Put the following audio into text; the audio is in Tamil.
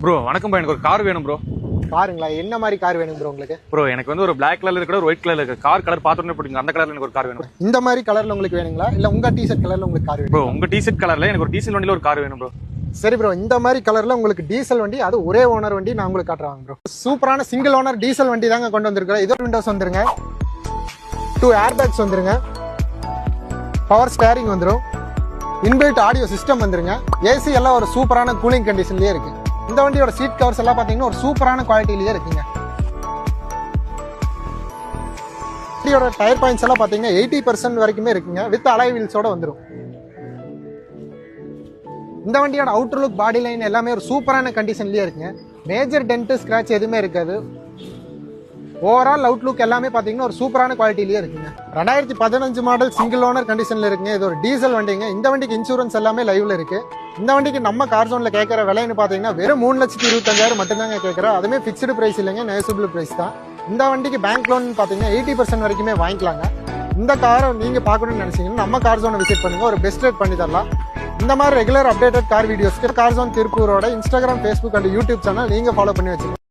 ப்ரோ வணக்கம் ப்ரோ, எனக்கு ஒரு கார் வேணும் ப்ரோ. காருங்களா? என்ன மாதிரி கார் வேணும் ப்ரோ உங்களுக்கு? ப்ரோ எனக்கு வந்து ஒரு பிளாக் கலர்ல இருக்கிற ஒரு ஒயிட் கலர்ல இருக்க கார் கலர் பார்த்தோன்னே பிடிக்கும். அந்த கலர்ல எனக்கு ஒரு கார் வேணும். இந்த மாதிரி கலர்ல உங்களுக்கு வேணுங்களா இல்ல உங்க டிஷர்ட் கலர்ல உங்களுக்கு கார் வேணும்? ப்ரோ உங்க டிஷர்ட் கலர்ல எனக்கு ஒரு டீசல் வண்டியில ஒரு கார் வேணும் ப்ரோ. சரி ப்ரோ, இந்த மாதிரி கலர்ல உங்களுக்கு டீசல் வண்டி, அது ஒரே ஓனர் வண்டி நான் உங்களுக்கு காட்டுறாங்க ப்ரோ. சூப்பரான சிங்கிள் ஓனர் டீசல் வண்டி தாங்க கொண்டு வந்திருக்கிறோம். இதோ விண்டோஸ் வந்துருங்க, 2 ஏர் பேக்ஸ் வந்துருங்க, பவர் ஸ்டேரிங் வந்துடும், இன்பில்ட் ஆடியோ சிஸ்டம் வந்துருங்க, ஏசி எல்லாம் ஒரு சூப்பரான கூலிங் கண்டிஷன்லயே இருக்கு. இந்த வண்டியோட சீட் கவர்ஸ் எல்லாம் பாத்தீங்கன்னா ஒரு சூப்பரான குவாலிட்டிலேயே இருக்குங்க. வண்டியோட டயர் பாயிண்ட்ஸ் எல்லாம் பாத்தீங்கன்னா 80% வரைக்குமே இருக்குங்க. வித் அலாய் வீல்ஸோட வந்துடும். இந்த வண்டியோட அவுட்டர் லுக், பாடி லைன் எல்லாமே ஒரு சூப்பரான கண்டிஷன்லயே இருக்குங்க. மேஜர் டென்ட், ஸ்கிராட்ச் எதுவுமே இருக்காது. ஓவரால் அவுட்லுக் எல்லாமே பாத்தீங்கன்னா ஒரு சூப்பரான குவாலிட்டிலேயே இருக்குங்க. 2015 மாடல் சிங்கிள் ஓனர் கண்டிஷன்ல இருக்குங்க. இது ஒரு டீசல் வண்டிங்க. இந்த வண்டிக்கு இன்சூரன்ஸ் எல்லாமே லைவ்ல இருக்கு. இந்த வண்டிக்கு நம்ம கார் ஜோன்ல கேட்கற விலைன்னு பாத்தீங்கன்னா வெறும் 3,25,000 மட்டும்தாங்க கேட்கறோம். அதுமே பிக்ஸ்டு பிரைஸ் இல்லைங்க, நெகோசியபிள் பிரைஸ் தான். இந்த வண்டிக்கு பேங்க் லோன் பாத்தீங்கன்னா 80% வரைக்குமே வாங்கிக்கலாங்க. இந்த காரை நீங்க பார்க்கணும்னு நினைச்சீங்கன்னா நம்ம கார் ஜோனை விசிட் பண்ணுங்க, ஒரு பெஸ்ட் ரேட் பண்ணி தரலாம். இந்த மாதிரி ரெகுலர் அப்டேட்டட் கார் வீடியோஸ்க்கு கார் ஜோன் திருப்பூரோட Instagram, Facebook and YouTube channel நீங்க ஃபாலோ பண்ணி வச்சுக்கோங்க.